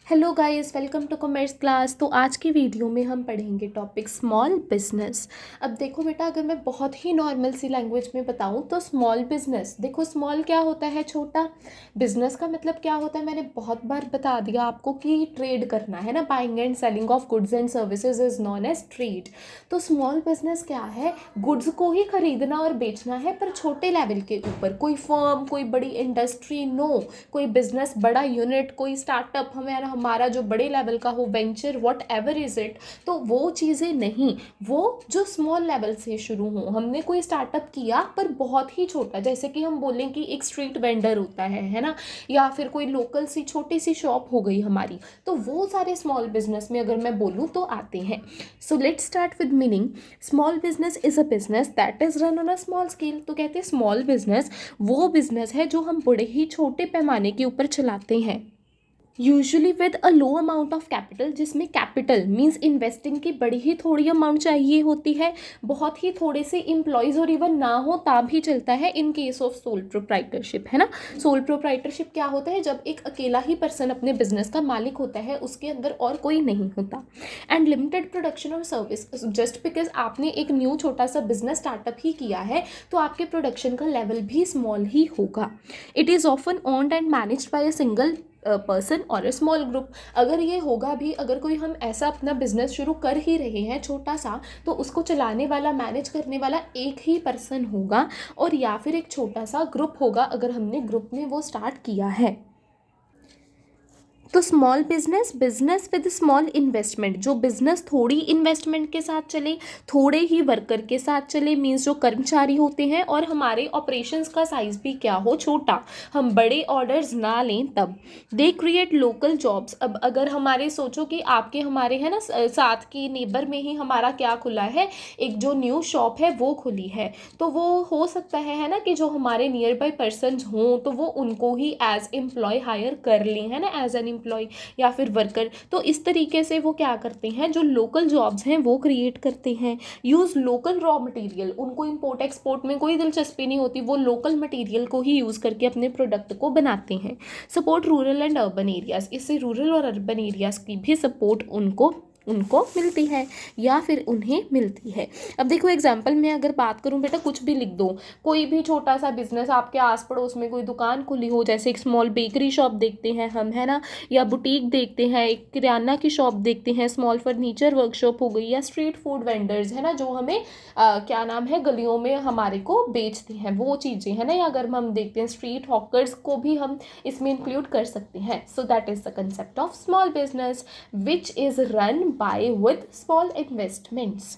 Hello guys, welcome to commerce class. तो आज की वीडियो में हम पढ़ेंगे टॉपिक स्मॉल बिजनेस। अब देखो बेटा, अगर मैं बहुत ही नॉर्मल सी लैंग्वेज में बताऊं तो स्मॉल बिजनेस, देखो स्मॉल क्या होता है, छोटा। बिजनेस का मतलब क्या होता है, मैंने बहुत बार बता दिया आपको कि ट्रेड करना है ना, buying and selling of goods and services is known as trade. तो स्मॉल बिजनेस क्या है, गुड्स को ही खरीदना और बेचना है, पर छोटे लेवल के ऊपर। कोई फर्म, कोई बड़ी इंडस्ट्री नो, कोई बिजनेस, बड़ा यूनिट, कोई स्टार्टअप हमारा जो बड़े लेवल का हो, venture, what ever is it, तो वो चीज़ें नहीं। वो जो स्मॉल लेवल से शुरू हो, हमने कोई स्टार्टअप किया पर बहुत ही छोटा, जैसे कि हम बोलें कि एक स्ट्रीट वेंडर होता है ना, या फिर कोई लोकल सी छोटी सी शॉप हो गई हमारी, तो वो सारे स्मॉल बिजनेस में अगर मैं बोलूँ तो आते हैं। So let's start with meaning. Small business is a business that is run on a small scale. तो कहते हैं स्मॉल बिजनेस वो बिजनेस है जो हम बड़े ही छोटे पैमाने के ऊपर चलाते हैं, usually with a low amount of capital, जिसमें कैपिटल मीन्स इन्वेस्टिंग की बड़ी ही थोड़ी अमाउंट चाहिए होती है, बहुत ही थोड़े से इम्प्लॉयज़ और इवन ना हो तब भी चलता है in case of sole proprietorship, है ना। सोल प्रोप्राइटरशिप क्या होता है, जब एक अकेला ही पर्सन अपने बिजनेस का मालिक होता है, उसके अंदर और कोई नहीं होता। एंड लिमिटेड प्रोडक्शन और सर्विस, जस्ट बिकॉज आपने एक न्यू छोटा सा बिजनेस स्टार्टअप ही किया है तो आपके प्रोडक्शन का लेवल भी स्मॉल ही होगा। It is often owned and managed by a single person और अ स्मॉल ग्रुप। अगर ये होगा भी, अगर कोई हम ऐसा अपना बिजनेस शुरू कर ही रहे हैं छोटा सा, तो उसको चलाने वाला, मैनेज करने वाला एक ही पर्सन होगा, और या फिर एक छोटा सा ग्रुप होगा अगर हमने ग्रुप में वो स्टार्ट किया है। तो small business, business with small investment, जो बिजनेस थोड़ी इन्वेस्टमेंट के साथ चले, थोड़े ही वर्कर के साथ चले, मीन्स जो कर्मचारी होते हैं, और हमारे ऑपरेशंस का साइज भी क्या हो, छोटा, हम बड़े ऑर्डर्स ना लें तब। They create local jobs. अब अगर हमारे सोचो कि आपके हमारे है ना साथ की नेबर में ही हमारा क्या खुला है, एक जो न्यू शॉप है वो खुली है, तो वो हो सकता है ना, कि जो हमारे नियर बाई पर्सन हों तो वो उनको ही एज एम्प्लॉय हायर कर लें, है ना, एज एन एम्प्लॉय या फिर वर्कर। तो इस तरीके से वो क्या करते हैं, जो लोकल जॉब्स हैं वो क्रिएट करते हैं। यूज़ लोकल रॉ मटेरियल, उनको इम्पोर्ट एक्सपोर्ट में कोई दिलचस्पी नहीं होती, वो लोकल मटेरियल को ही यूज़ करके अपने प्रोडक्ट को बनाते हैं। Support rural and urban areas, इससे रूरल और अर्बन एरियाज़ की भी सपोर्ट उनको उनको मिलती है या फिर उन्हें मिलती है। अब देखो एग्जाम्पल में अगर बात करूं बेटा, कुछ भी लिख दो, कोई भी छोटा सा बिजनेस, आपके आस पड़ोस में कोई दुकान खुली हो, जैसे एक स्मॉल बेकरी शॉप देखते हैं हम, है ना, या बुटीक देखते हैं, एक किराना की शॉप देखते हैं, स्मॉल फर्नीचर वर्कशॉप हो गई, या स्ट्रीट फूड वेंडर्स, है ना, जो हमें क्या नाम है, गलियों में हमारे को बेचते हैं वो चीज़ें, है ना, या अगर हम देखते हैं स्ट्रीट हॉकर्स को भी हम इसमें इंक्लूड कर सकते हैं। So that is the concept of small business which is run by with small investments.